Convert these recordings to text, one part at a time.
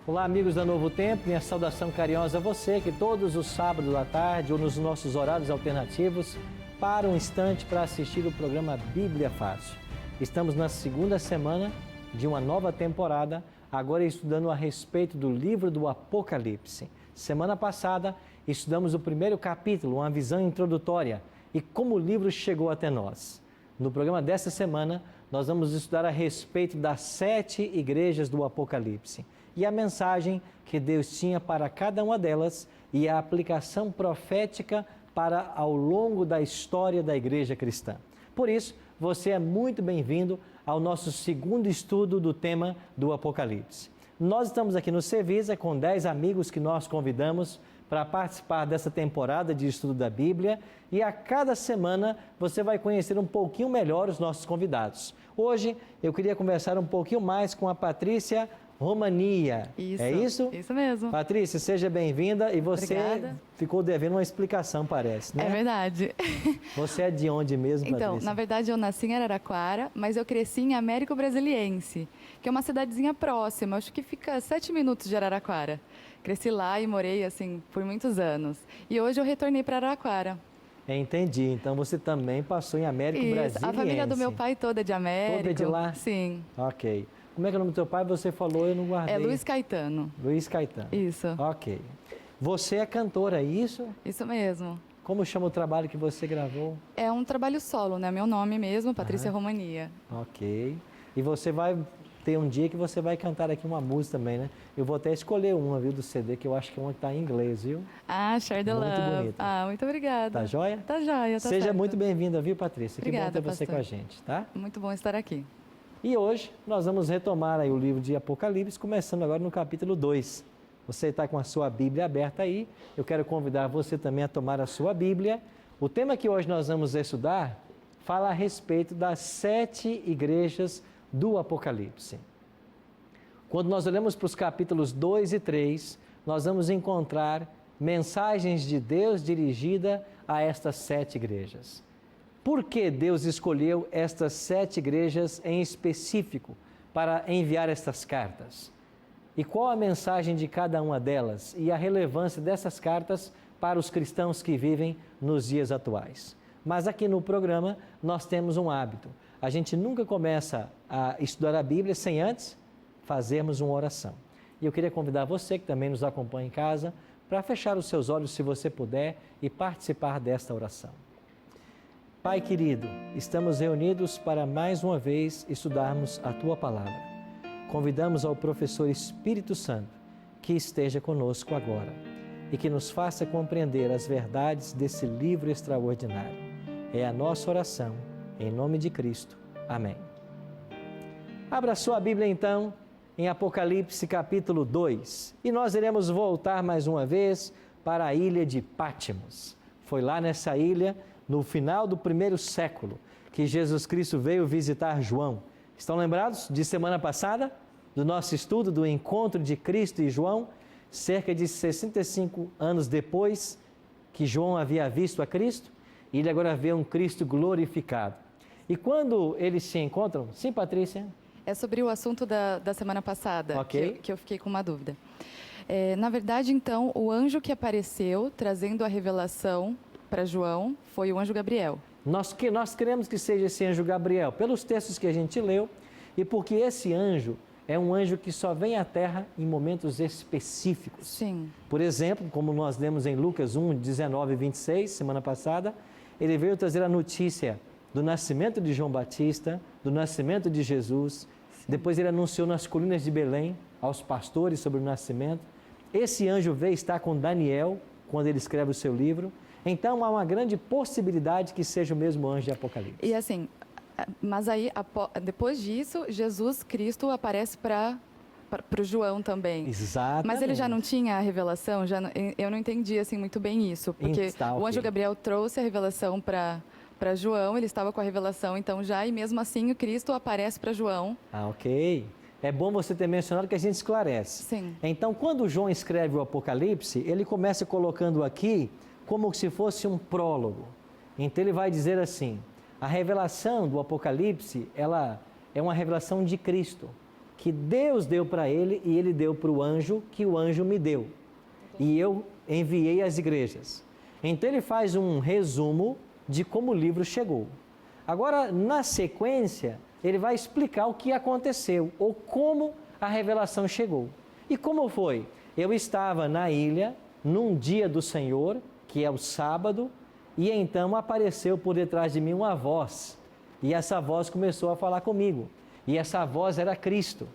Olá, amigos da Novo Tempo, minha saudação carinhosa a você que todos os sábados à tarde ou nos nossos horários alternativos para um instante para assistir o programa Bíblia Fácil. Estamos na segunda semana de uma nova temporada, agora estudando a respeito do livro do Apocalipse. Semana passada estudamos o primeiro capítulo, uma visão introdutória e como o livro chegou até nós. No programa desta semana, nós vamos estudar a respeito das 7 igrejas do Apocalipse e a mensagem que Deus tinha para cada uma delas e a aplicação profética para ao longo da história da igreja cristã. Por isso, você é muito bem-vindo ao nosso segundo estudo do tema do Apocalipse. Nós estamos aqui no Cevisa com 10 amigos que nós convidamos para participar dessa temporada de estudo da Bíblia e a cada semana você vai conhecer um pouquinho melhor os nossos convidados. Hoje eu queria conversar um pouquinho mais com a Patrícia Romania. Isso, é isso? Isso mesmo. Patrícia, seja bem-vinda e você Obrigada. Ficou devendo uma explicação, parece, né? É verdade. Você é de onde mesmo, Patrícia? Então, na verdade eu nasci em Araraquara, mas eu cresci em Américo Brasiliense, que é uma cidadezinha próxima, acho que fica a 7 minutos de Araraquara. Cresci lá e morei assim por muitos anos. E hoje eu retornei para Araraquara. Entendi. Então você também passou em Américo Brasiliense. A família do meu pai toda é de Américo. Toda é de lá? Sim. Ok. Como é que é o nome do teu pai? Você falou, eu não guardei. É Luiz Caetano. Luiz Caetano. Isso. Ok. Você é cantora, é isso? Isso mesmo. Como chama o trabalho que você gravou? É um trabalho solo, né? Meu nome mesmo, Patrícia Romania. Ok. E você vai ter um dia que você vai cantar aqui uma música também, né? Eu vou até escolher uma, viu, do CD, que eu acho que é uma que está em inglês, viu? Ah, Share the Muito Love. bonita. Ah, muito obrigada. Tá joia? Tá joia, tá Seja certo. muito bem-vinda, viu, Patrícia? Obrigada, que bom ter você pastor. com a gente, tá? Muito bom estar aqui. E hoje nós vamos retomar aí o livro de Apocalipse, começando agora no capítulo 2. Você está com a sua Bíblia aberta aí, eu quero convidar você também a tomar a sua Bíblia. O tema que hoje nós vamos estudar fala a respeito das 7 igrejas do Apocalipse. Quando nós olhamos para os capítulos 2 e 3, nós vamos encontrar mensagens de Deus dirigida a estas 7 igrejas. Por que Deus escolheu estas 7 igrejas em específico para enviar estas cartas? E qual a mensagem de cada uma delas e a relevância dessas cartas para os cristãos que vivem nos dias atuais? Mas aqui no programa nós temos um hábito. A gente nunca começa a estudar a Bíblia sem antes fazermos uma oração. E eu queria convidar você que também nos acompanha em casa para fechar os seus olhos, se você puder, e participar desta oração. Pai querido, estamos reunidos para mais uma vez estudarmos a Tua Palavra. Convidamos ao professor Espírito Santo que esteja conosco agora e que nos faça compreender as verdades desse livro extraordinário. É a nossa oração, em nome de Cristo. Amém. Abra sua Bíblia então em Apocalipse capítulo 2 e nós iremos voltar mais uma vez para a ilha de Pátimos. Foi lá nessa ilha, no final do primeiro século, que Jesus Cristo veio visitar João. Estão lembrados de semana passada, do nosso estudo do encontro de Cristo e João, cerca de 65 anos depois que João havia visto a Cristo, e ele agora vê um Cristo glorificado. E quando eles se encontram, sim, Patrícia? É sobre o assunto da semana passada, Ok. que eu fiquei com uma dúvida. Na verdade, então, o anjo que apareceu trazendo a revelação para João foi o anjo Gabriel. Nós queremos que seja esse anjo Gabriel, pelos textos que a gente leu, e porque esse anjo é um anjo que só vem à Terra em momentos específicos. Sim. Por exemplo, como nós lemos em Lucas 1, 19 e 26, semana passada, ele veio trazer a notícia do nascimento de João Batista, do nascimento de Jesus. Sim. Depois ele anunciou nas colinas de Belém aos pastores sobre o nascimento. Esse anjo veio estar com Daniel, quando ele escreve o seu livro. Então, há uma grande possibilidade que seja o mesmo anjo de Apocalipse. E assim, mas aí, depois disso, Jesus Cristo aparece para o João também. Exatamente. Mas ele já não tinha a revelação? Eu não entendi assim, muito bem isso. Porque o anjo Gabriel trouxe a revelação para João, ele estava com a revelação então já, e mesmo assim o Cristo aparece para João. Ah, ok. É bom você ter mencionado que a gente esclarece. Sim. Então, quando João escreve o Apocalipse, ele começa colocando aqui como se fosse um prólogo. Então ele vai dizer assim: a revelação do Apocalipse, ela é uma revelação de Cristo. que Deus deu para ele e ele deu para o anjo, que o anjo me deu. E eu enviei às igrejas. Então ele faz um resumo de como o livro chegou. Agora, na sequência, ele vai explicar o que aconteceu, ou como a revelação chegou. E como foi? Eu estava na ilha, num dia do Senhor, que é o sábado, e então apareceu por detrás de mim uma voz. E essa voz começou a falar comigo. E essa voz era Cristo.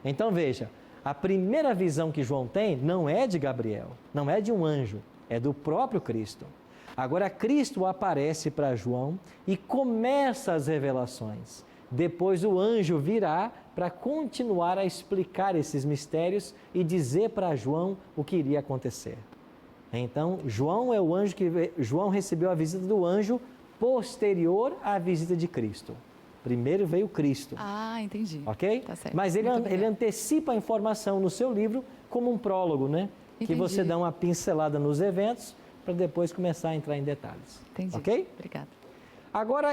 Então veja, a primeira visão que João tem não é de Gabriel, não é de um anjo, é do próprio Cristo. Agora Cristo aparece para João e começa as revelações. Depois o anjo virá para continuar a explicar esses mistérios e dizer para João o que iria acontecer. Então, João recebeu a visita do anjo posterior à visita de Cristo. Primeiro veio Cristo. Ah, entendi. Ok? Tá certo. Mas ele antecipa a informação no seu livro como um prólogo, né? Entendi. Que você dá uma pincelada nos eventos para depois começar a entrar em detalhes. Entendi. Ok? Obrigada. Agora,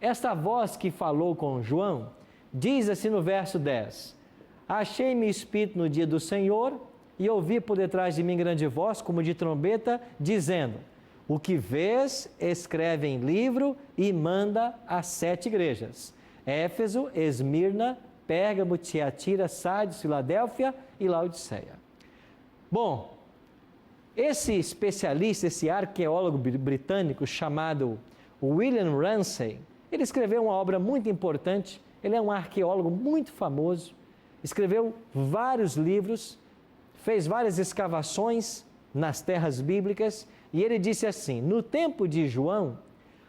essa voz que falou com João, diz assim no verso 10: Achei-me espírito no dia do Senhor e ouvi por detrás de mim grande voz, como de trombeta, dizendo: O que vês, escreve em livro e manda às 7 igrejas: Éfeso, Esmirna, Pérgamo, Tiatira, Sardes, Filadélfia e Laodiceia. Bom, esse especialista, esse arqueólogo britânico chamado William Ramsay, ele escreveu uma obra muito importante. Ele é um arqueólogo muito famoso, escreveu vários livros, fez várias escavações nas terras bíblicas, e ele disse assim: no tempo de João,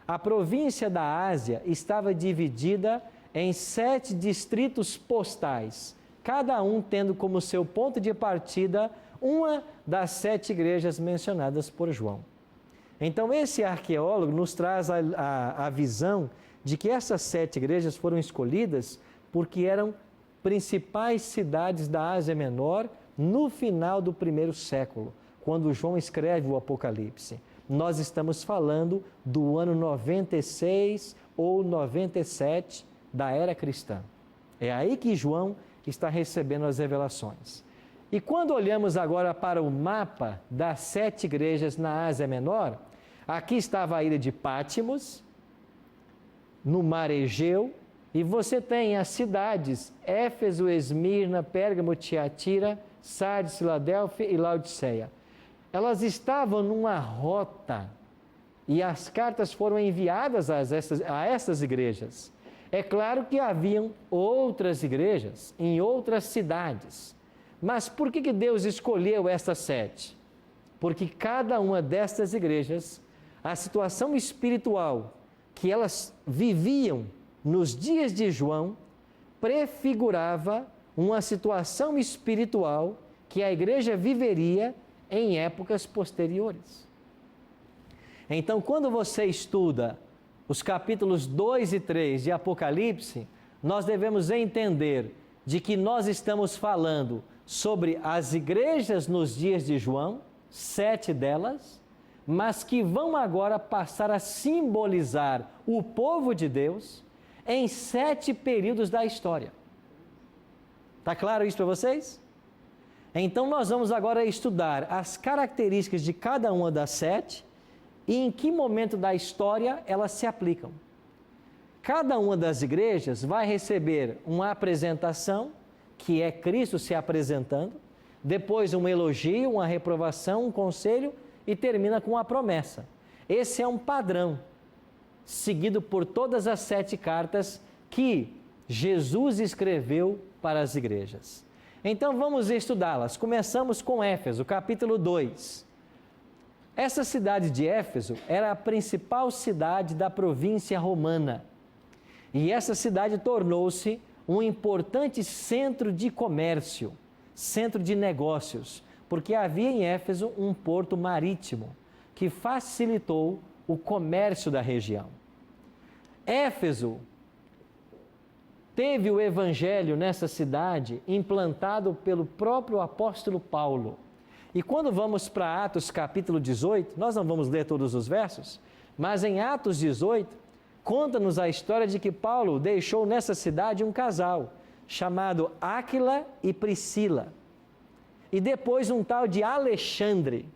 a província da Ásia estava dividida em 7 distritos postais, cada um tendo como seu ponto de partida uma das 7 igrejas mencionadas por João. Então esse arqueólogo nos traz a visão de que essas 7 igrejas foram escolhidas porque eram principais cidades da Ásia Menor no final do 1º século, quando João escreve o Apocalipse. Nós estamos falando do ano 96 ou 97 da era cristã. É aí que João está recebendo as revelações. E quando olhamos agora para o mapa das 7 igrejas na Ásia Menor, aqui estava a ilha de Pátimos, no mar Egeu, e você tem as cidades Éfeso, Esmirna, Pérgamo, Tiatira, Sardes, Filadélfia e Laodiceia. Elas estavam numa rota e as cartas foram enviadas a essas igrejas. É claro que haviam outras igrejas em outras cidades. Mas por que Deus escolheu essas 7? Porque cada uma destas igrejas, a situação espiritual que elas viviam nos dias de João, prefigurava uma situação espiritual que a igreja viveria em épocas posteriores. Então, quando você estuda os capítulos 2 e 3 de Apocalipse, nós devemos entender de que nós estamos falando sobre as igrejas nos dias de João, 7 delas, mas que vão agora passar a simbolizar o povo de Deus em 7 períodos da história. Está claro isso para vocês? Então nós vamos agora estudar as características de cada uma das 7 e em que momento da história elas se aplicam. Cada uma das igrejas vai receber uma apresentação, que é Cristo se apresentando, depois um elogio, uma reprovação, um conselho e termina com uma promessa. Esse é um padrão seguido por todas as 7 cartas que Jesus escreveu para as igrejas. Então vamos estudá-las. Começamos com Éfeso, capítulo 2. Essa cidade de Éfeso era a principal cidade da província romana. E essa cidade tornou-se um importante centro de comércio, centro de negócios, porque havia em Éfeso um porto marítimo que facilitou o comércio da região. Éfeso teve o evangelho nessa cidade implantado pelo próprio apóstolo Paulo. E quando vamos para Atos capítulo 18, nós não vamos ler todos os versos, mas em Atos 18, conta-nos a história de que Paulo deixou nessa cidade um casal, chamado Áquila e Priscila. E depois um tal de Alexandre.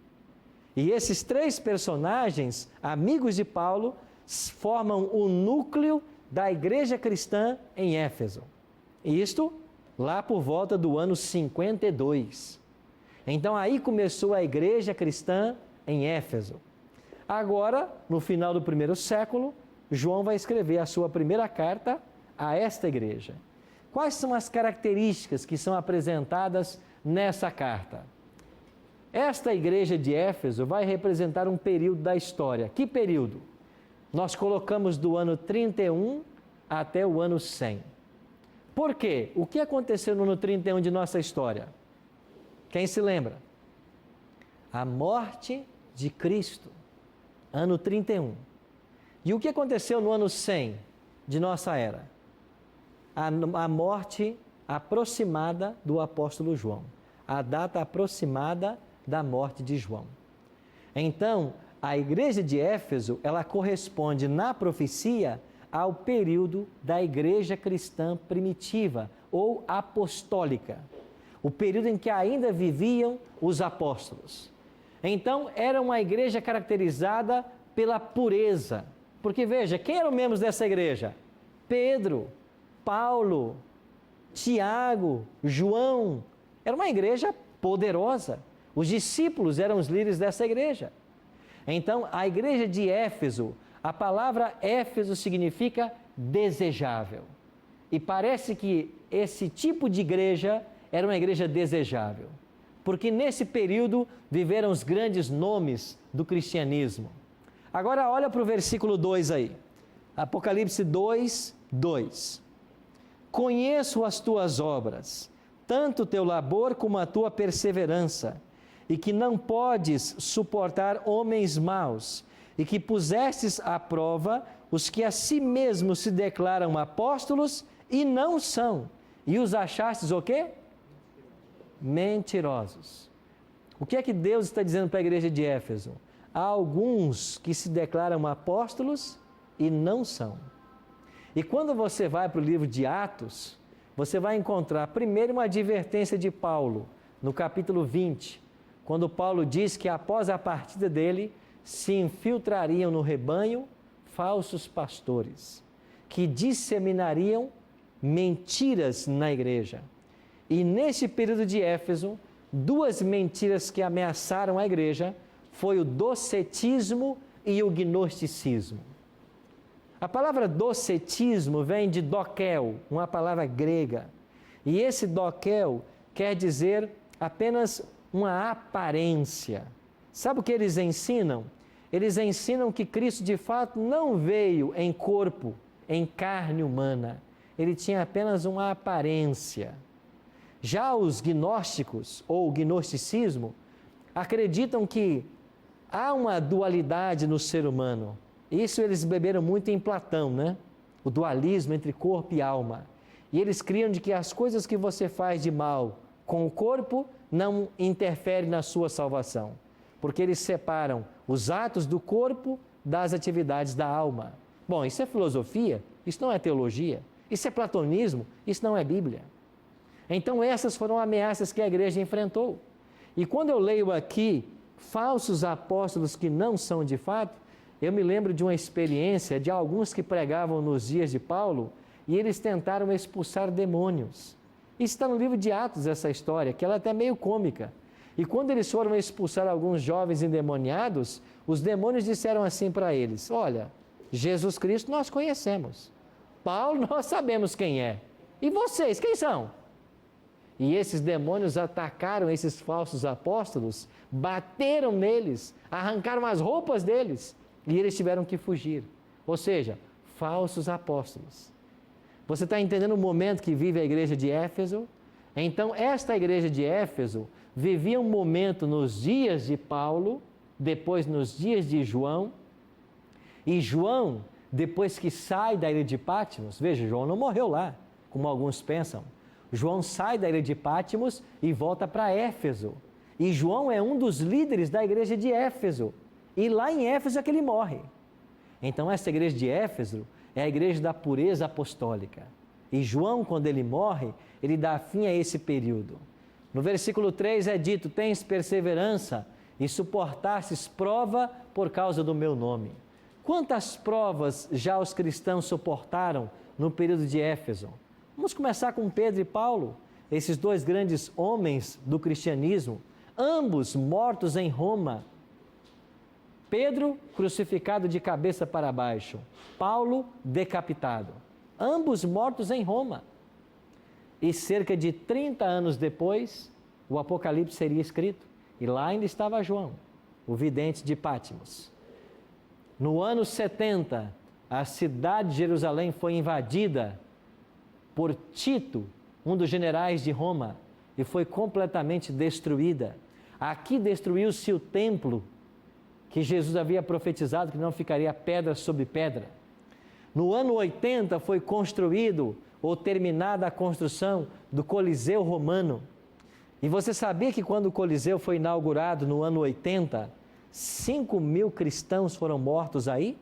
E esses 3 personagens, amigos de Paulo, formam o núcleo da igreja cristã em Éfeso. Isto lá por volta do ano 52. Então aí começou a igreja cristã em Éfeso. Agora, no final do 1º século, João vai escrever a sua primeira carta a esta igreja. Quais são as características que são apresentadas nessa carta? Esta igreja de Éfeso vai representar um período da história. Que período? Nós colocamos do ano 31 até o ano 100. Por quê? O que aconteceu no ano 31 de nossa história? Quem se lembra? A morte de Cristo, ano 31. E o que aconteceu no ano 100 de nossa era? A morte aproximada do apóstolo João. A data aproximada da morte de João. Então, a igreja de Éfeso, ela corresponde na profecia ao período da igreja cristã primitiva ou apostólica, o período em que ainda viviam os apóstolos. Então, era uma igreja caracterizada pela pureza, porque veja, quem eram membros dessa igreja? Pedro, Paulo, Tiago, João. Era uma igreja poderosa. Os discípulos eram os líderes dessa igreja. Então, a igreja de Éfeso, a palavra Éfeso significa desejável. E parece que esse tipo de igreja era uma igreja desejável, porque nesse período viveram os grandes nomes do cristianismo. Agora olha para o versículo 2 aí. Apocalipse 2, 2. Conheço as tuas obras, tanto o teu labor como a tua perseverança, e que não podes suportar homens maus, e que pusestes à prova os que a si mesmos se declaram apóstolos e não são, e os achastes o quê? Mentirosos. O que é que Deus está dizendo para a igreja de Éfeso? Há alguns que se declaram apóstolos e não são. E quando você vai para o livro de Atos, você vai encontrar primeiro uma advertência de Paulo, no capítulo 20, quando Paulo diz que após a partida dele, se infiltrariam no rebanho falsos pastores, que disseminariam mentiras na igreja. E nesse período de Éfeso, 2 mentiras que ameaçaram a igreja foi o docetismo e o gnosticismo. A palavra docetismo vem de dokel, uma palavra grega. E esse dokel quer dizer apenas uma aparência. Sabe o que eles ensinam? Eles ensinam que Cristo de fato não veio em corpo, em carne humana. Ele tinha apenas uma aparência. Já os gnósticos, ou o gnosticismo, acreditam que há uma dualidade no ser humano. Isso eles beberam muito em Platão, né? O dualismo entre corpo e alma. E eles criam de que as coisas que você faz de mal com o corpo não interferem na sua salvação. Porque eles separam os atos do corpo das atividades da alma. Bom, isso é filosofia, isso não é teologia. Isso é platonismo, isso não é Bíblia. Então essas foram ameaças que a igreja enfrentou. E quando eu leio aqui falsos apóstolos que não são de fato, eu me lembro de uma experiência de alguns que pregavam nos dias de Paulo e eles tentaram expulsar demônios. Isso está no livro de Atos, essa história, que ela é até meio cômica. E quando eles foram expulsar alguns jovens endemoniados, os demônios disseram assim para eles: olha, Jesus Cristo nós conhecemos, Paulo nós sabemos quem é, e vocês, quem são? E esses demônios atacaram esses falsos apóstolos, bateram neles, arrancaram as roupas deles, e eles tiveram que fugir. Ou seja, falsos apóstolos. Você está entendendo o momento que vive a igreja de Éfeso? Então, esta igreja de Éfeso vivia um momento nos dias de Paulo, depois nos dias de João, e João, depois que sai da ilha de Patmos, veja, João não morreu lá, como alguns pensam. João sai da ilha de Patmos e volta para Éfeso. E João é um dos líderes da igreja de Éfeso. E lá em Éfeso é que ele morre. Então essa igreja de Éfeso é a igreja da pureza apostólica. E João, quando ele morre, ele dá fim a esse período. No versículo 3 é dito: tens perseverança e suportastes prova por causa do meu nome. Quantas provas já os cristãos suportaram no período de Éfeso? Vamos começar com Pedro e Paulo, esses dois grandes homens do cristianismo, ambos mortos em Roma. Pedro crucificado de cabeça para baixo, Paulo decapitado, ambos mortos em Roma. E cerca de 30 anos depois, o Apocalipse seria escrito, e lá ainda estava João, o vidente de Patmos. No ano 70, a cidade de Jerusalém foi invadida por Tito, um dos generais de Roma, e foi completamente destruída. Aqui destruiu-se o templo que Jesus havia profetizado que não ficaria pedra sobre pedra. No ano 80 foi construído ou terminada a construção do Coliseu Romano. E você sabia que quando o Coliseu foi inaugurado no ano 80, 5.000 cristãos foram mortos aí,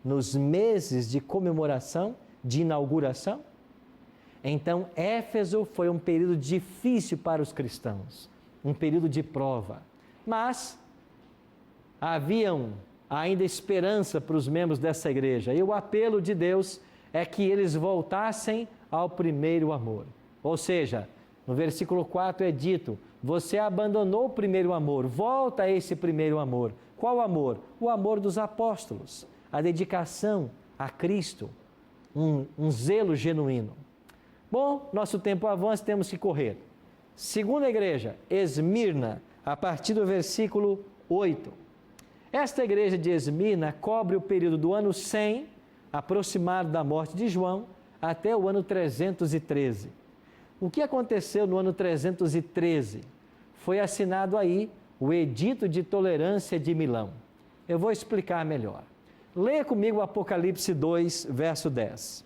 nos meses de comemoração, de inauguração? Então, Éfeso foi um período difícil para os cristãos, um período de prova. Mas haviam ainda esperança para os membros dessa igreja. E o apelo de Deus é que eles voltassem ao primeiro amor. Ou seja, no versículo 4 é dito: você abandonou o primeiro amor, volta a esse primeiro amor. Qual amor? O amor dos apóstolos, a dedicação a Cristo, um zelo genuíno. Bom, nosso tempo avança, temos que correr. Segunda igreja, Esmirna, a partir do versículo 8. Esta igreja de Esmirna cobre o período do ano 100, aproximado da morte de João, até o ano 313. O que aconteceu no ano 313? Foi assinado aí o Edito de Tolerância de Milão. Eu vou explicar melhor. Leia comigo Apocalipse 2, verso 10.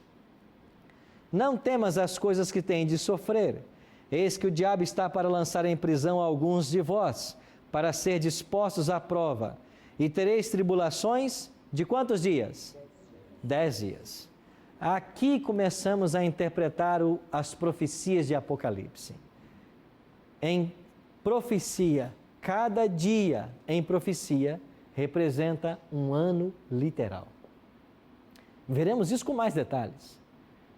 Não temas as coisas que têm de sofrer. Eis que o diabo está para lançar em prisão alguns de vós, para ser dispostos à prova. E tereis tribulações de quantos dias? 10 dias. Aqui começamos a interpretar as profecias de Apocalipse. Em profecia, cada dia em profecia representa um ano literal. Veremos isso com mais detalhes.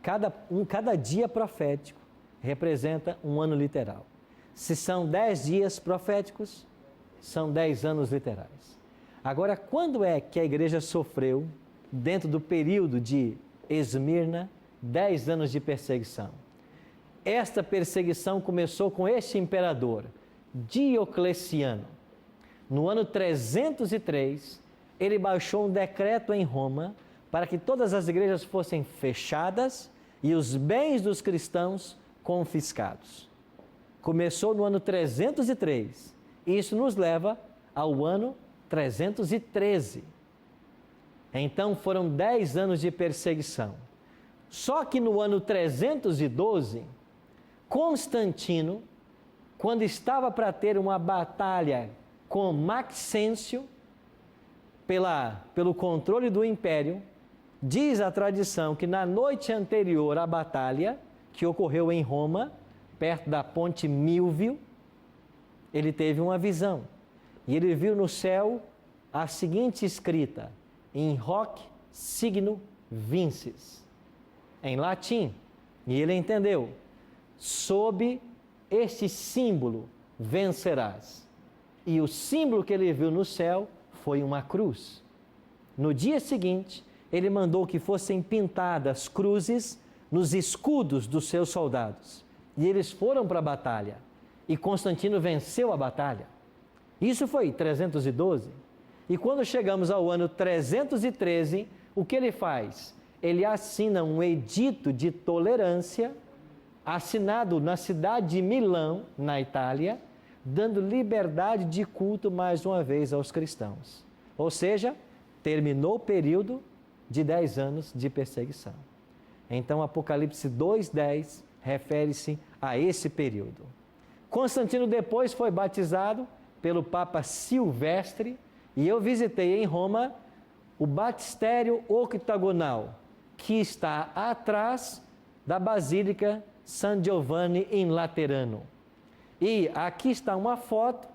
Cada dia profético representa um ano literal. Se são 10 dias proféticos, são 10 anos literais. Agora, quando é que a igreja sofreu, dentro do período de Esmirna, 10 anos de perseguição? Esta perseguição começou com este imperador, Diocleciano. No ano 303, ele baixou um decreto em Roma para que todas as igrejas fossem fechadas e os bens dos cristãos confiscados. Começou no ano 303. E isso nos leva ao ano 313. Então foram 10 anos de perseguição. Só que no ano 312, Constantino, quando estava para ter uma batalha com Maxêncio, pelo controle do império, diz a tradição que na noite anterior à batalha, que ocorreu em Roma, perto da ponte Milvio, ele teve uma visão. E ele viu no céu a seguinte escrita: in hoc signo vinces, em latim. E ele entendeu: sob este símbolo vencerás. E o símbolo que ele viu no céu foi uma cruz. No dia seguinte, ele mandou que fossem pintadas cruzes nos escudos dos seus soldados. E eles foram para a batalha. E Constantino venceu a batalha. Isso foi 312. E quando chegamos ao ano 313, o que ele faz? Ele assina um edito de tolerância, assinado na cidade de Milão, na Itália, dando liberdade de culto mais uma vez aos cristãos. Ou seja, terminou o período de 10 anos de perseguição. Então, Apocalipse 2:10 refere-se a esse período. Constantino depois foi batizado pelo Papa Silvestre, e eu visitei em Roma o batistério octagonal, que está atrás da Basílica San Giovanni in Laterano. E aqui está uma foto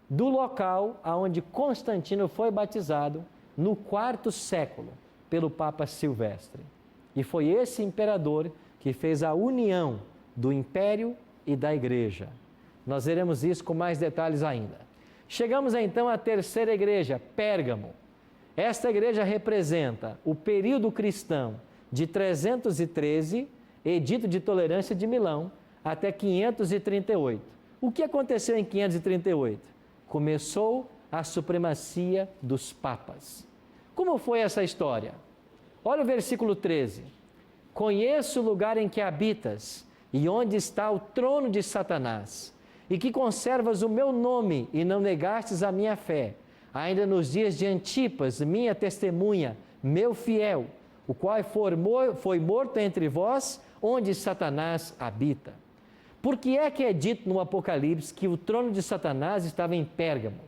do local onde Constantino foi batizado no IV século pelo Papa Silvestre. E foi esse imperador que fez a união do Império e da Igreja. Nós veremos isso com mais detalhes ainda. Chegamos então à terceira igreja, Pérgamo. Esta igreja representa o período cristão de 313, Edito de Tolerância de Milão, até 538. O que aconteceu em 538? Começou a supremacia dos papas. Como foi essa história? Olha o versículo 13. Conheço o lugar em que habitas e onde está o trono de Satanás, e que conservas o meu nome e não negastes a minha fé, ainda nos dias de Antipas, minha testemunha, meu fiel, o qual foi morto entre vós, onde Satanás habita. Por que é dito no Apocalipse que o trono de Satanás estava em Pérgamo?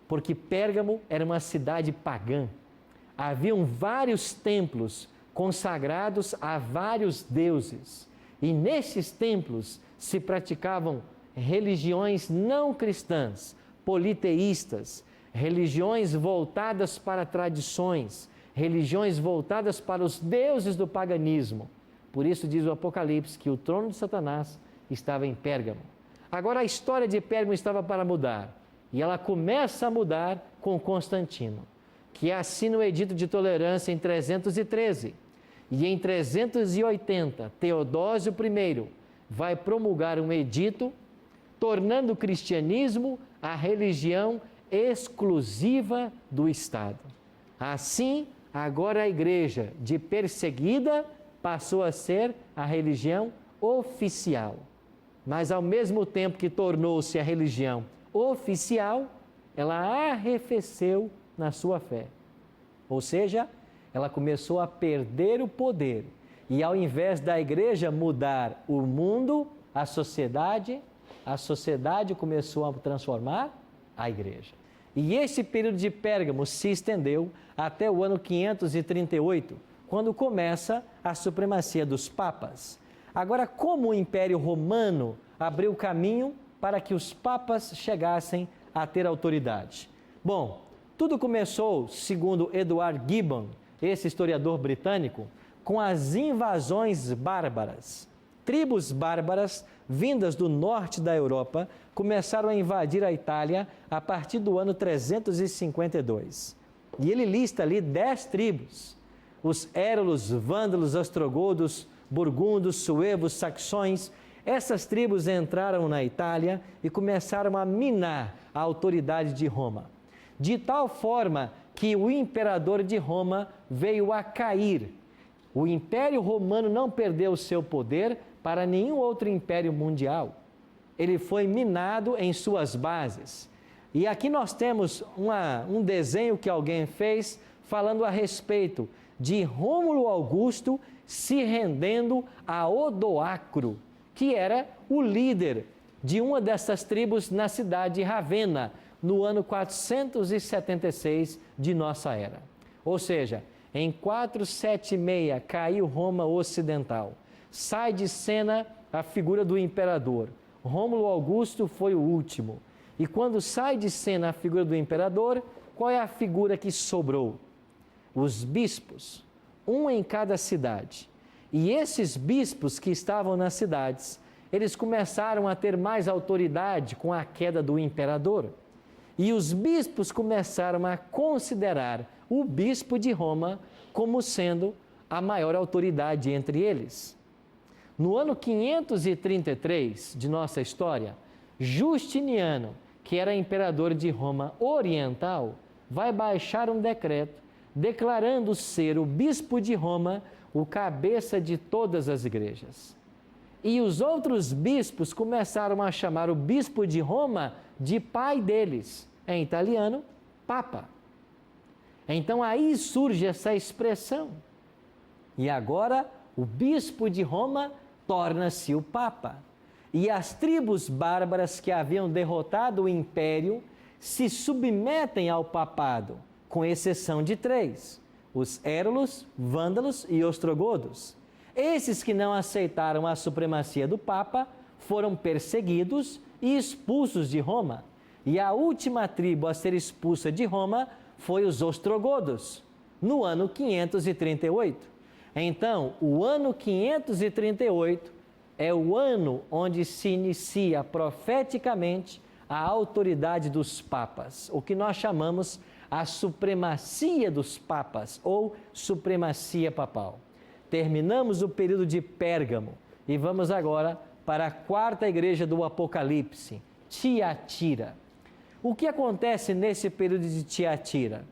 Porque Pérgamo era uma cidade pagã. Haviam vários templos consagrados a vários deuses. E nesses templos se praticavam religiões não cristãs, politeístas, religiões voltadas para tradições, religiões voltadas para os deuses do paganismo. Por isso diz o Apocalipse que o trono de Satanás estava em Pérgamo. Agora a história de Pérgamo estava para mudar, e ela começa a mudar com Constantino, que assina o Edito de Tolerância em 313, e em 380, Teodósio I vai promulgar um edito tornando o cristianismo a religião exclusiva do Estado. Assim, agora a igreja de perseguida passou a ser a religião oficial. Mas ao mesmo tempo que tornou-se a religião oficial, ela arrefeceu na sua fé. Ou seja, ela começou a perder o poder. E ao invés da igreja mudar o mundo, a sociedade começou a transformar a igreja. E esse período de Pérgamo se estendeu até o ano 538, quando começa a supremacia dos papas. Agora, como o Império Romano abriu caminho para que os papas chegassem a ter autoridade? Bom, tudo começou, segundo Edward Gibbon, esse historiador britânico, com as invasões bárbaras. Tribos bárbaras vindas do norte da Europa começaram a invadir a Itália a partir do ano 352. E ele lista ali 10 tribos: os érulos, vândalos, ostrogodos, burgundos, suevos, saxões. Essas tribos entraram na Itália e começaram a minar a autoridade de Roma, de tal forma que o imperador de Roma veio a cair. O Império Romano não perdeu o seu poder para nenhum outro império mundial. Ele foi minado em suas bases. E aqui nós temos um desenho que alguém fez falando a respeito de Rômulo Augusto se rendendo a Odoacro, que era o líder de uma dessas tribos na cidade de Ravenna, no ano 476 de nossa era. Ou seja, em 476 caiu Roma Ocidental. Sai de cena a figura do imperador. Rômulo Augusto foi o último. E quando sai de cena a figura do imperador, qual é a figura que sobrou? Os bispos, um em cada cidade. E esses bispos que estavam nas cidades, eles começaram a ter mais autoridade com a queda do imperador. E os bispos começaram a considerar o bispo de Roma como sendo a maior autoridade entre eles. No ano 533 de nossa história, Justiniano, que era imperador de Roma Oriental, vai baixar um decreto declarando ser o bispo de Roma o cabeça de todas as igrejas. E os outros bispos começaram a chamar o bispo de Roma de pai deles, em italiano, Papa. Então aí surge essa expressão. E agora o bispo de Roma torna-se o Papa. E as tribos bárbaras que haviam derrotado o império se submetem ao papado, com exceção de 3, os érulos, vândalos e ostrogodos. Esses que não aceitaram a supremacia do Papa foram perseguidos e expulsos de Roma. E a última tribo a ser expulsa de Roma foi os ostrogodos, no ano 538. Então, o ano 538 é o ano onde se inicia profeticamente a autoridade dos papas, o que nós chamamos a supremacia dos papas ou supremacia papal. Terminamos o período de Pérgamo e vamos agora para a quarta igreja do Apocalipse, Tiatira. O que acontece nesse período de Tiatira?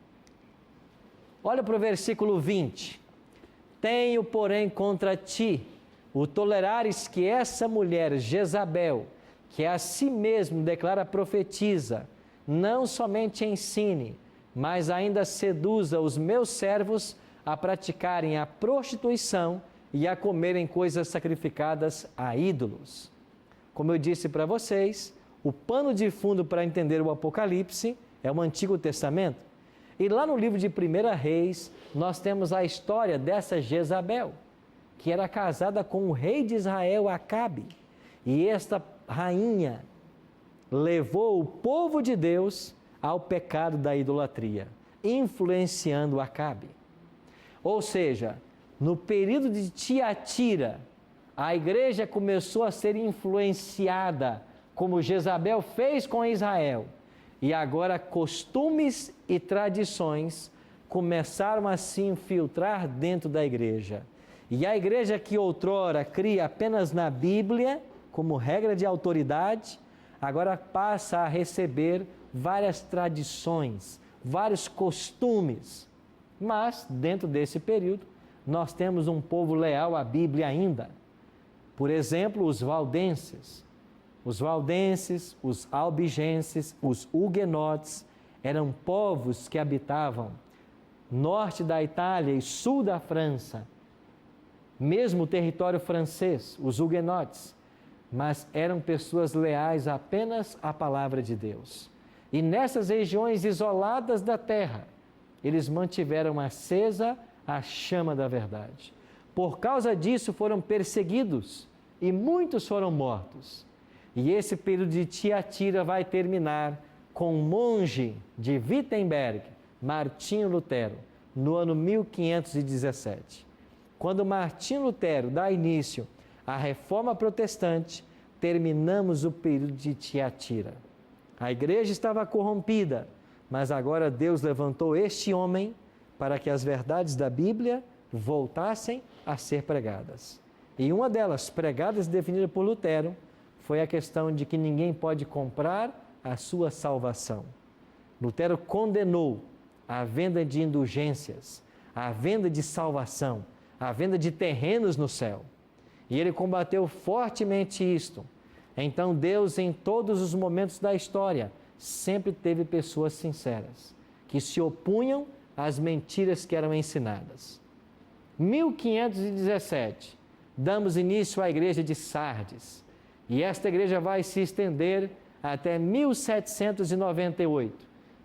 Olha para o versículo 20. Tenho, porém, contra ti o tolerares que essa mulher, Jezabel, que a si mesmo declara profetiza, não somente ensine, mas ainda seduza os meus servos a praticarem a prostituição e a comerem coisas sacrificadas a ídolos. Como eu disse para vocês, o pano de fundo para entender o Apocalipse é o Antigo Testamento. E lá no livro de 1 Reis, nós temos a história dessa Jezabel, que era casada com o rei de Israel, Acabe. E esta rainha levou o povo de Deus ao pecado da idolatria, influenciando Acabe. Ou seja, no período de Tiatira, a igreja começou a ser influenciada, como Jezabel fez com Israel. E agora costumes e tradições começaram a se infiltrar dentro da igreja. E a igreja que outrora cria apenas na Bíblia, como regra de autoridade, agora passa a receber várias tradições, vários costumes. Mas, dentro desse período, nós temos um povo leal à Bíblia ainda. Por exemplo, os valdenses. Os valdenses, os albigenses, os huguenotes eram povos que habitavam norte da Itália e sul da França, mesmo o território francês, os huguenotes, mas eram pessoas leais apenas à palavra de Deus. E nessas regiões isoladas da terra, eles mantiveram acesa a chama da verdade. Por causa disso foram perseguidos e muitos foram mortos. E esse período de Tiatira vai terminar com um monge de Wittenberg, Martinho Lutero, no ano 1517. Quando Martinho Lutero dá início à Reforma Protestante, terminamos o período de Tiatira. A igreja estava corrompida, mas agora Deus levantou este homem para que as verdades da Bíblia voltassem a ser pregadas. E uma delas, pregadas e definida por Lutero, foi a questão de que ninguém pode comprar a sua salvação. Lutero condenou a venda de indulgências, a venda de salvação, a venda de terrenos no céu. E ele combateu fortemente isto. Então Deus, em todos os momentos da história, sempre teve pessoas sinceras, que se opunham às mentiras que eram ensinadas. 1517, damos início à igreja de Sardes. E esta igreja vai se estender até 1798,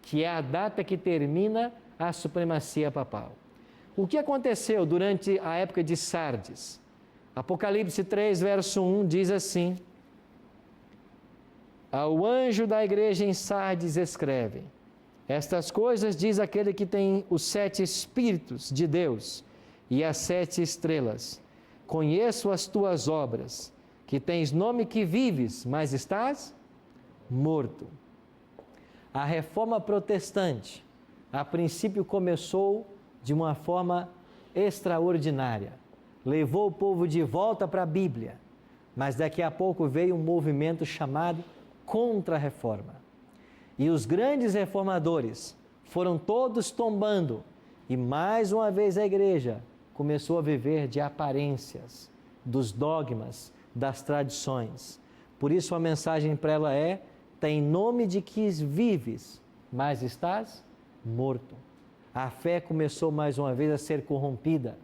que é a data que termina a supremacia papal. O que aconteceu durante a época de Sardes? Apocalipse 3, verso 1 diz assim: ao anjo da igreja em Sardes escreve: estas coisas diz aquele que tem os 7 Espíritos de Deus e as 7 estrelas. Conheço as tuas obras, que tens nome que vives, mas estás morto. A reforma protestante, a princípio começou de uma forma extraordinária. Levou o povo de volta para a Bíblia, mas daqui a pouco veio um movimento chamado Contra-Reforma. E os grandes reformadores foram todos tombando, e mais uma vez a igreja começou a viver de aparências, dos dogmas, das tradições. Por isso a mensagem para ela é: tem nome de que vives, mas estás morto. A fé começou mais uma vez a ser corrompida.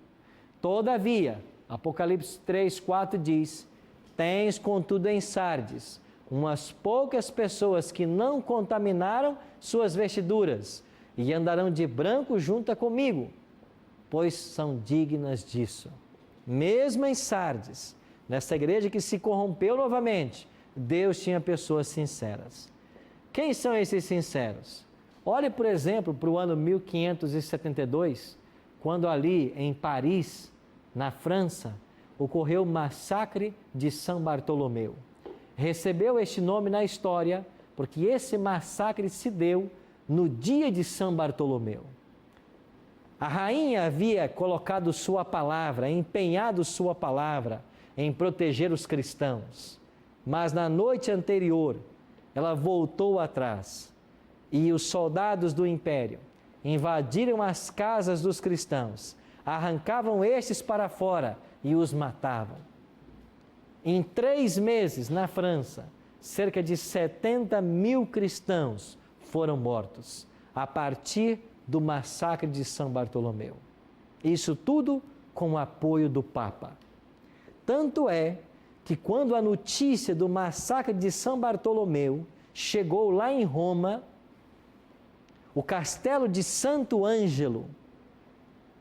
Todavia, Apocalipse 3, 4 diz: tens contudo em Sardes umas poucas pessoas que não contaminaram suas vestiduras e andarão de branco junto comigo, pois são dignas disso. mesmo em Sardes, nessa igreja que se corrompeu novamente, Deus tinha pessoas sinceras. Quem são esses sinceros? Olhe, por exemplo, para o ano 1572, quando ali em Paris, na França, ocorreu o massacre de São Bartolomeu. Recebeu este nome na história porque esse massacre se deu no dia de São Bartolomeu. A rainha havia colocado sua palavra, empenhado sua palavra em proteger os cristãos, mas na noite anterior ela voltou atrás e os soldados do império invadiram as casas dos cristãos, arrancavam estes para fora e os matavam. Em 3 meses, na França, cerca de 70 mil cristãos foram mortos a partir do massacre de São Bartolomeu. Isso tudo com o apoio do Papa. Tanto é que quando a notícia do massacre de São Bartolomeu chegou lá em Roma, o castelo de Santo Ângelo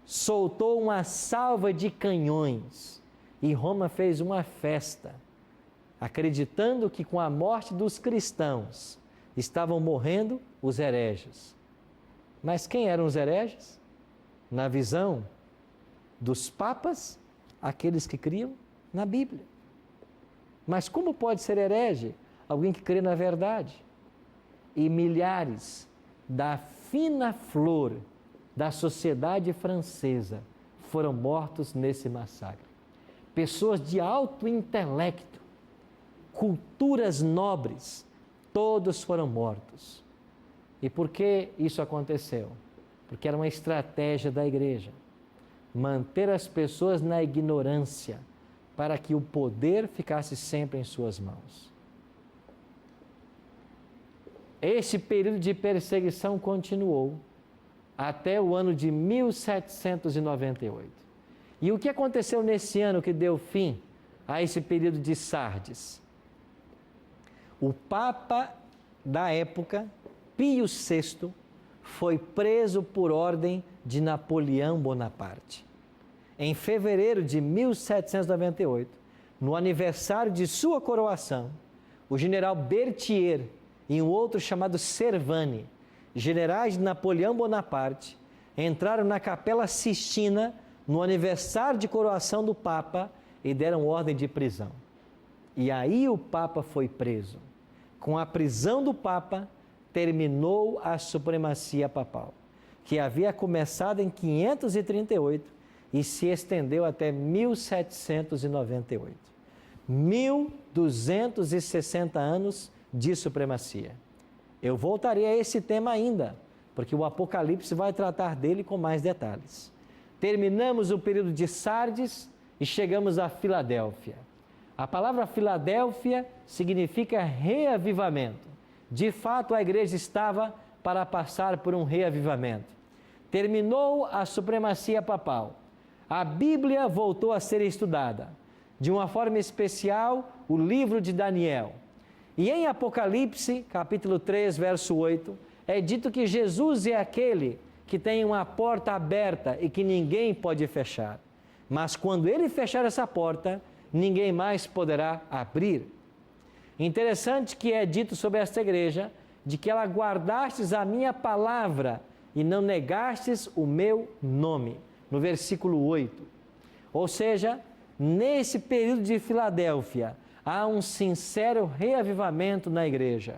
soltou uma salva de canhões e Roma fez uma festa, acreditando que com a morte dos cristãos estavam morrendo os hereges. Mas quem eram os hereges? Na visão dos papas, aqueles que criam na Bíblia. Mas como pode ser herege alguém que crê na verdade? E milhares da fina flor da sociedade francesa foram mortos nesse massacre. Pessoas de alto intelecto, culturas nobres, todos foram mortos. E por que isso aconteceu? Porque era uma estratégia da igreja. Manter as pessoas na ignorância, para que o poder ficasse sempre em suas mãos. Este período de perseguição continuou até o ano de 1798. E o que aconteceu nesse ano que deu fim a esse período de Sardes? O Papa da época, Pio VI, foi preso por ordem de Napoleão Bonaparte. Em fevereiro de 1798, no aniversário de sua coroação, o general Berthier e um outro chamado Servane, generais de Napoleão Bonaparte, entraram na Capela Sistina no aniversário de coroação do Papa e deram ordem de prisão. E aí o Papa foi preso. Com a prisão do Papa, terminou a supremacia papal, que havia começado em 538 e se estendeu até 1798. 1260 anos de supremacia. Eu voltarei a esse tema ainda, porque o Apocalipse vai tratar dele com mais detalhes. Terminamos o período de Sardes e chegamos a Filadélfia. A palavra Filadélfia significa reavivamento. De fato, a igreja estava para passar por um reavivamento. Terminou a supremacia papal. A Bíblia voltou a ser estudada. De uma forma especial, o livro de Daniel. E em Apocalipse, capítulo 3, verso 8, é dito que Jesus é aquele que tem uma porta aberta e que ninguém pode fechar. Mas quando ele fechar essa porta, ninguém mais poderá abrir. Interessante que é dito sobre esta igreja, de que ela guardastes a minha palavra e não negastes o meu nome. No versículo 8. Ou seja, nesse período de Filadélfia, há um sincero reavivamento na igreja.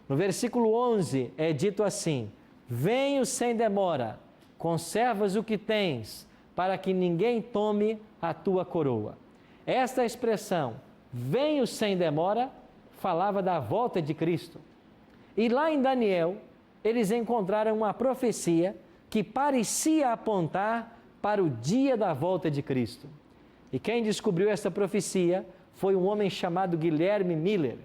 No versículo 11 é dito assim: venho sem demora, conservas o que tens, para que ninguém tome a tua coroa. Esta expressão, venho sem demora, falava da volta de Cristo. E lá em Daniel, eles encontraram uma profecia que parecia apontar para o dia da volta de Cristo. E quem descobriu essa profecia foi um homem chamado Guilherme Miller.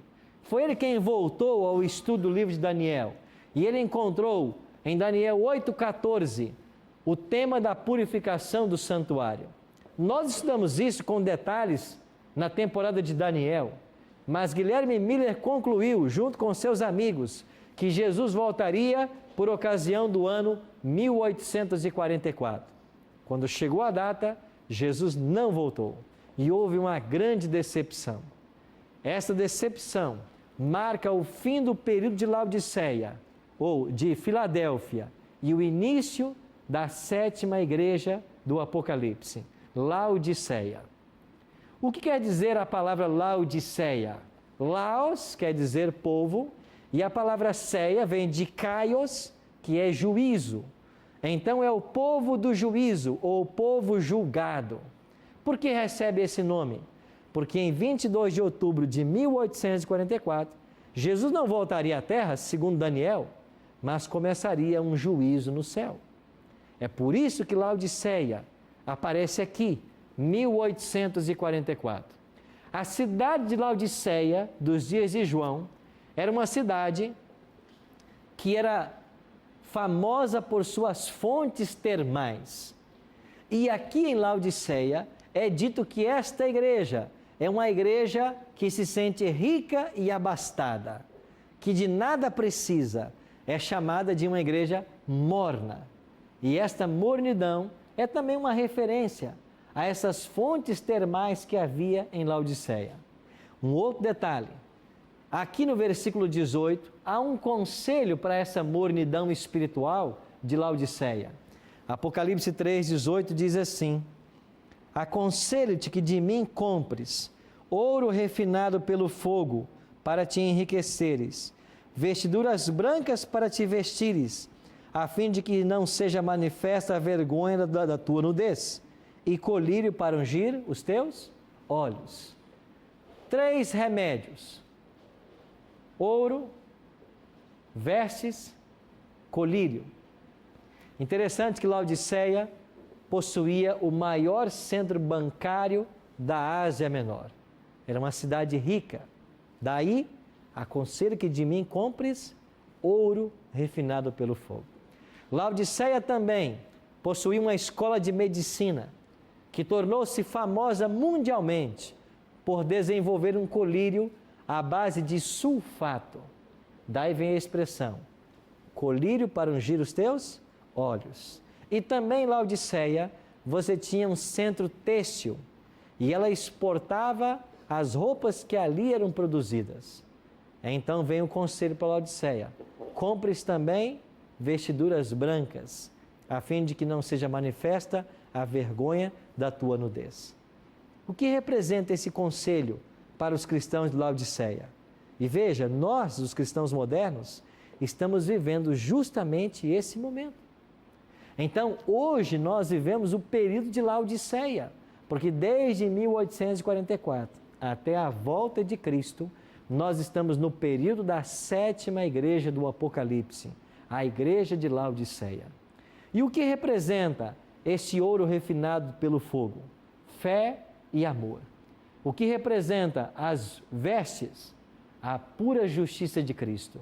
Foi ele quem voltou ao estudo do livro de Daniel. E ele encontrou em Daniel 8,14 o tema da purificação do santuário. Nós estudamos isso com detalhes na temporada de Daniel, mas Guilherme Miller concluiu, junto com seus amigos, que Jesus voltaria por ocasião do ano 1844. Quando chegou a data, Jesus não voltou e houve uma grande decepção. Essa decepção marca o fim do período de Laodiceia, ou de Filadélfia, e o início da 7ª igreja do Apocalipse, Laodiceia. O que quer dizer a palavra Laodiceia? Laos quer dizer povo, e a palavra ceia vem de kaios, que é juízo. Então é o povo do juízo, ou povo julgado. Por que recebe esse nome? Porque em 22 de outubro de 1844, Jesus não voltaria à terra, segundo Daniel, mas começaria um juízo no céu. É por isso que Laodiceia aparece aqui, 1844. A cidade de Laodiceia, dos dias de João, era uma cidade que era famosa por suas fontes termais. E aqui em Laodiceia é dito que esta igreja é uma igreja que se sente rica e abastada, que de nada precisa, é chamada de uma igreja morna. E esta mornidão é também uma referência a essas fontes termais que havia em Laodiceia. Um outro detalhe, aqui no versículo 18, há um conselho para essa mornidão espiritual de Laodiceia. Apocalipse 3,18 diz assim: aconselho-te que de mim compres ouro refinado pelo fogo para te enriqueceres, vestiduras brancas para te vestires, a fim de que não seja manifesta a vergonha da tua nudez, e colírio para ungir os teus olhos. 3 remédios: ouro, vestes, colírio. Interessante que Laodiceia possuía o maior centro bancário da Ásia Menor. Era uma cidade rica. Daí, aconselho que de mim compres ouro refinado pelo fogo. Laodiceia também possuía uma escola de medicina que tornou-se famosa mundialmente por desenvolver um colírio à base de sulfato. Daí vem a expressão, colírio para ungir os teus olhos. E também em Laodiceia, você tinha um centro têxtil e ela exportava as roupas que ali eram produzidas. Então vem o conselho para Laodiceia: compres também vestiduras brancas, a fim de que não seja manifesta a vergonha da tua nudez. O que representa esse conselho para os cristãos de Laodiceia? E veja, nós, os cristãos modernos, estamos vivendo justamente esse momento. Então, hoje nós vivemos o período de Laodiceia, porque desde 1844 até a volta de Cristo, nós estamos no período da 7ª igreja do Apocalipse, a igreja de Laodiceia. E o que representa esse ouro refinado pelo fogo? Fé e amor. O que representa as vestes? A pura justiça de Cristo.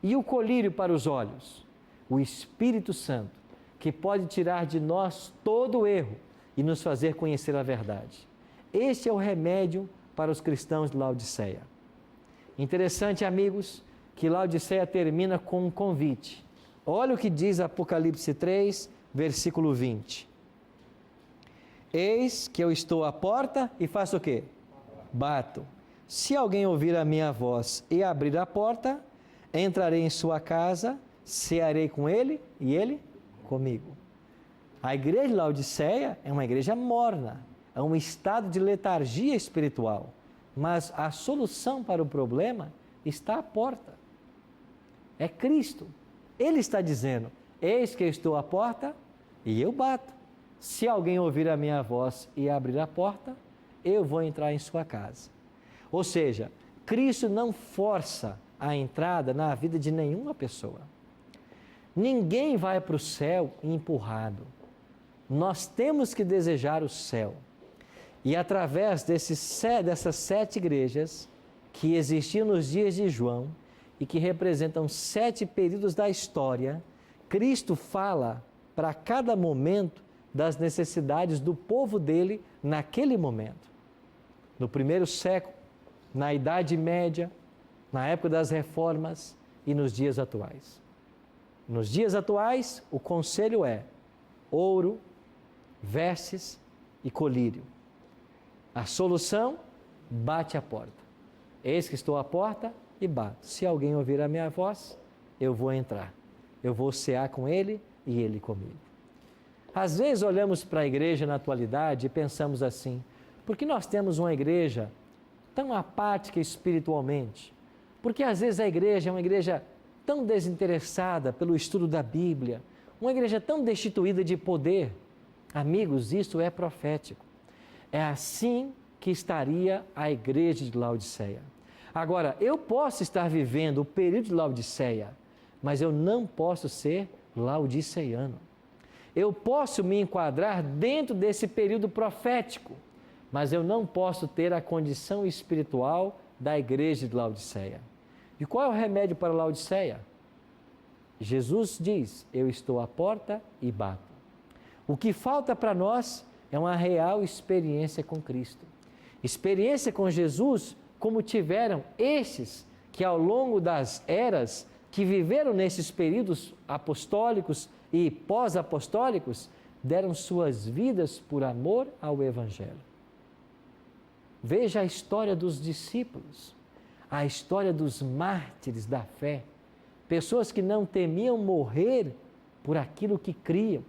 E o colírio para os olhos? O Espírito Santo, que pode tirar de nós todo o erro e nos fazer conhecer a verdade. Este é o remédio para os cristãos de Laodiceia. Interessante, amigos, que Laodiceia termina com um convite. Olha o que diz Apocalipse 3, versículo 20. Eis que eu estou à porta e faço o quê? Bato. Se alguém ouvir a minha voz e abrir a porta, entrarei em sua casa, cearei com ele e ele comigo. A igreja de Laodiceia é uma igreja morna, é um estado de letargia espiritual, mas a solução para o problema está à porta. É Cristo. Ele está dizendo: eis que eu estou à porta e eu bato. Se alguém ouvir a minha voz e abrir a porta, eu vou entrar em sua casa. Ou seja, Cristo não força a entrada na vida de nenhuma pessoa. Ninguém vai para o céu empurrado. Nós temos que desejar o céu. E através dessas 7 igrejas que existiam nos dias de João e que representam 7 períodos da história, Cristo fala para cada momento das necessidades do povo dele naquele momento. No primeiro século, na Idade Média, na época das reformas e nos dias atuais. Nos dias atuais, o conselho é ouro, vestes, e colírio. A solução, bate a porta. Eis que estou à porta e bato. Se alguém ouvir a minha voz, eu vou entrar. Eu vou cear com ele e ele comigo. Às vezes olhamos para a igreja na atualidade e pensamos assim, por que nós temos uma igreja tão apática espiritualmente? Porque às vezes a igreja é uma igreja tão desinteressada pelo estudo da Bíblia, uma igreja tão destituída de poder. Amigos, isso é profético. É assim que estaria a igreja de Laodiceia. Agora, eu posso estar vivendo o período de Laodiceia, mas eu não posso ser laodiceiano. Eu posso me enquadrar dentro desse período profético, mas eu não posso ter a condição espiritual da igreja de Laodiceia. E qual é o remédio para Laodiceia? Jesus diz, eu estou à porta e bato. O que falta para nós é uma real experiência com Cristo. Experiência com Jesus como tiveram estes que ao longo das eras, que viveram nesses períodos apostólicos e pós-apostólicos, deram suas vidas por amor ao Evangelho. Veja a história dos discípulos, a história dos mártires da fé, pessoas que não temiam morrer por aquilo que criam.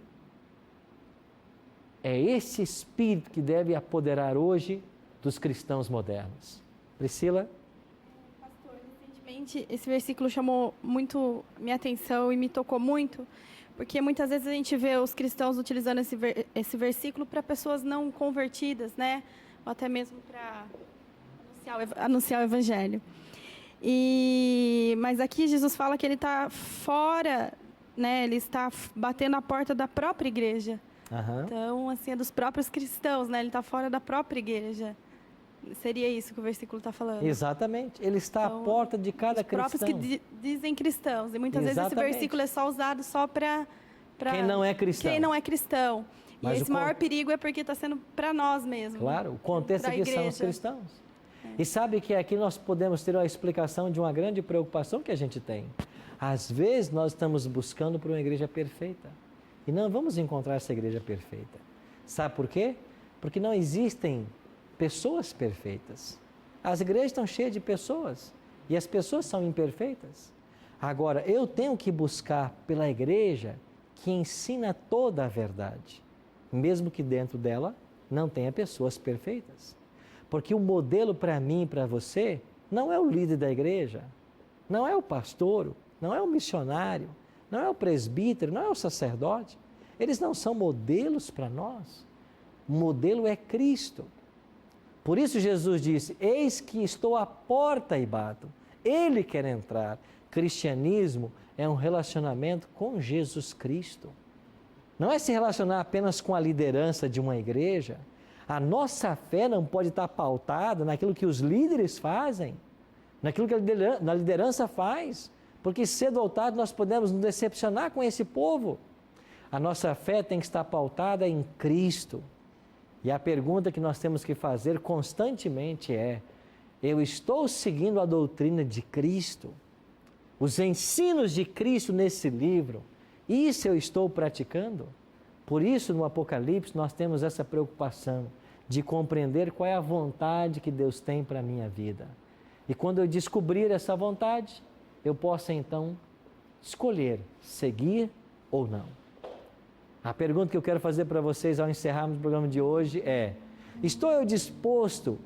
É esse espírito que deve apoderar hoje dos cristãos modernos. Priscila? Pastor, recentemente esse versículo chamou muito minha atenção e me tocou muito, porque muitas vezes a gente vê os cristãos utilizando esse versículo para pessoas não convertidas, né? Ou até mesmo para anunciar o Evangelho. Mas aqui Jesus fala que ele está fora, né? Ele está batendo a porta da própria igreja. Uhum. Então, assim, é dos próprios cristãos, né? Ele está fora da própria igreja. Seria isso que o versículo está falando. Exatamente. Ele está então, à porta de cada os próprios cristão. que dizem cristãos. E muitas vezes esse versículo é só usado só para quem não é cristão. Quem não é cristão. Mas e esse maior perigo é porque está sendo para nós mesmos. Claro, o contexto aqui são os cristãos. E sabe que aqui nós podemos ter uma explicação de uma grande preocupação que a gente tem. Às vezes nós estamos buscando por uma igreja perfeita. E não vamos encontrar essa igreja perfeita. Sabe por quê? Porque não existem pessoas perfeitas. As igrejas estão cheias de pessoas. E as pessoas são imperfeitas. Agora, eu tenho que buscar pela igreja que ensina toda a verdade. Mesmo que dentro dela não tenha pessoas perfeitas. Porque o modelo para mim e para você não é o líder da igreja, não é o pastor, não é o missionário, não é o presbítero, não é o sacerdote. Eles não são modelos para nós. O modelo é Cristo. Por isso Jesus disse, eis que estou à porta e bato. Ele quer entrar. Cristianismo é um relacionamento com Jesus Cristo. Não é se relacionar apenas com a liderança de uma igreja. A nossa fé não pode estar pautada naquilo que os líderes fazem, naquilo que a liderança faz, porque cedo ou tarde nós podemos nos decepcionar com esse povo. A nossa fé tem que estar pautada em Cristo. E a pergunta que nós temos que fazer constantemente é, eu estou seguindo a doutrina de Cristo? Os ensinos de Cristo nesse livro, isso eu estou praticando? Por isso, no Apocalipse, nós temos essa preocupação de compreender qual é a vontade que Deus tem para a minha vida. E quando eu descobrir essa vontade, eu posso então escolher seguir ou não. A pergunta que eu quero fazer para vocês ao encerrarmos o programa de hoje é, estou eu disposto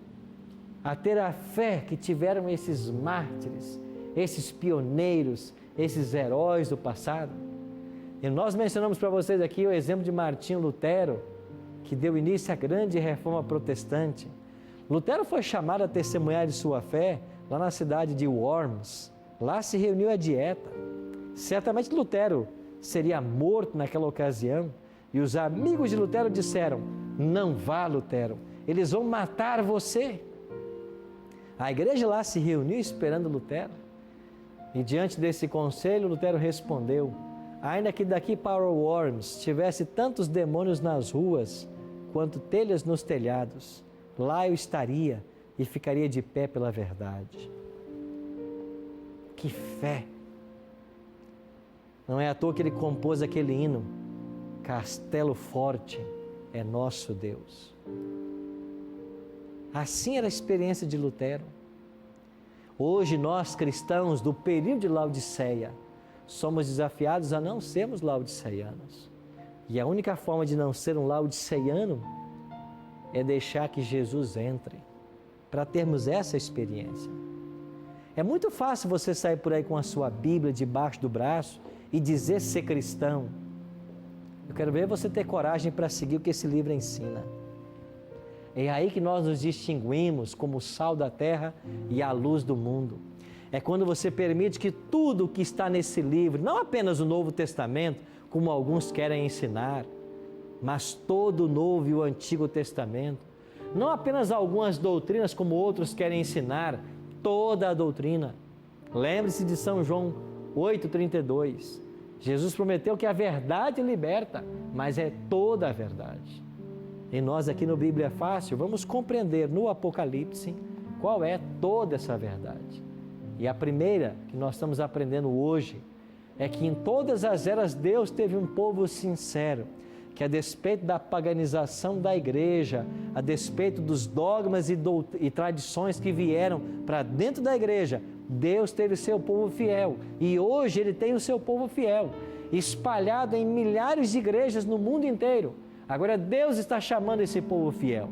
a ter a fé que tiveram esses mártires, esses pioneiros, esses heróis do passado? E nós mencionamos para vocês aqui o exemplo de Martinho Lutero, que deu início à grande reforma protestante. Lutero foi chamado a testemunhar de sua fé lá na cidade de Worms. Lá se reuniu a dieta. Certamente Lutero seria morto naquela ocasião. E os amigos de Lutero disseram, não vá, Lutero, eles vão matar você. A igreja lá se reuniu esperando Lutero. E diante desse conselho, Lutero respondeu, ainda que daqui para Worms tivesse tantos demônios nas ruas, quanto telhas nos telhados, lá eu estaria e ficaria de pé pela verdade. Que fé! Não é à toa que ele compôs aquele hino, Castelo Forte é nosso Deus. Assim era a experiência de Lutero. Hoje nós cristãos do período de Laodiceia somos desafiados a não sermos laodiceianos. E a única forma de não ser um laodiceiano é deixar que Jesus entre, para termos essa experiência. É muito fácil você sair por aí com a sua Bíblia debaixo do braço e dizer ser cristão. Eu quero ver você ter coragem para seguir o que esse livro ensina. É aí que nós nos distinguimos como o sal da terra e a luz do mundo. É quando você permite que tudo o que está nesse livro, não apenas o Novo Testamento, como alguns querem ensinar, mas todo o Novo e o Antigo Testamento, não apenas algumas doutrinas como outros querem ensinar, toda a doutrina. Lembre-se de São João 8,32. Jesus prometeu que a verdade liberta, mas é toda a verdade. E nós aqui no Bíblia Fácil vamos compreender no Apocalipse qual é toda essa verdade. E a primeira que nós estamos aprendendo hoje é que em todas as eras Deus teve um povo sincero, que a despeito da paganização da igreja, a despeito dos dogmas e tradições que vieram para dentro da igreja, Deus teve seu povo fiel. E hoje Ele tem o seu povo fiel, espalhado em milhares de igrejas no mundo inteiro. Agora Deus está chamando esse povo fiel.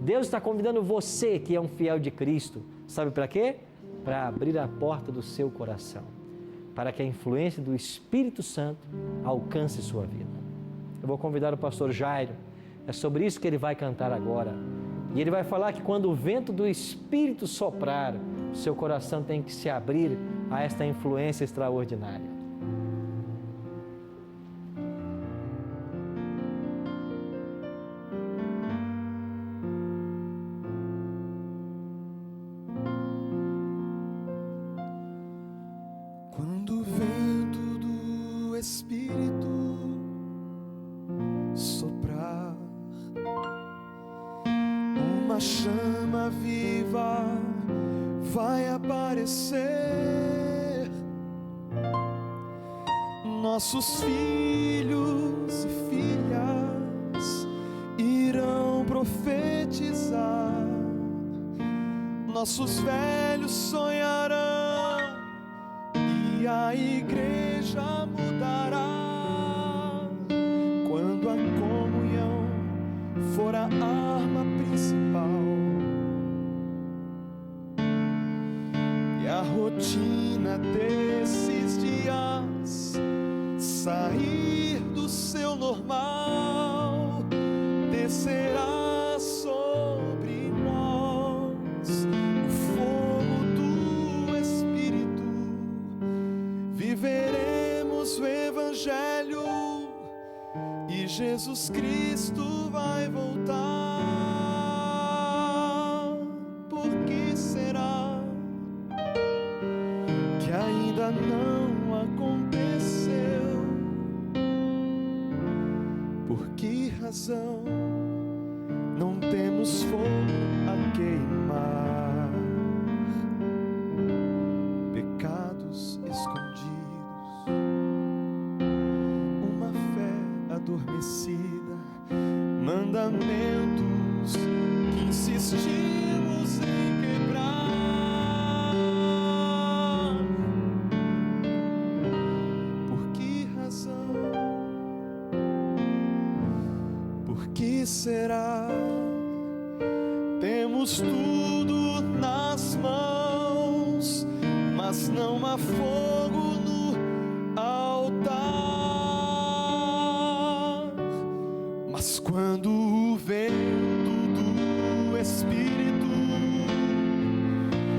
Deus está convidando você que é um fiel de Cristo. Sabe para quê? Para abrir a porta do seu coração, para que a influência do Espírito Santo alcance sua vida. Eu vou convidar o pastor Jairo, é sobre isso que ele vai cantar agora. E ele vai falar que quando o vento do Espírito soprar, o seu coração tem que se abrir a esta influência extraordinária. Quando o vento do Espírito soprar, uma chama viva vai aparecer. Nossos filhos e filhas irão profetizar, nossos velhos sonharão e a igreja mudará. Quando a comunhão for a arma principal e a rotina desses dias sair do seu normal, descerá sobre nós o fogo do Espírito. Viveremos o Evangelho e Jesus Cristo vai voltar. Por que será que ainda não aconteceu? Por que razão não temos fogo a queimar? Pecados escondidos, uma fé adormecida, mandamentos que insistimos em quebrar. Por que razão? Por que será? Temos tudo nas mãos, mas não há fogo no altar. Mas quando o vento do Espírito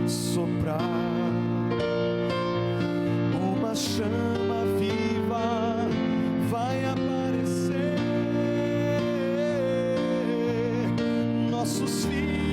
soprar, uma chama viva vai aparecer. Nossos filhos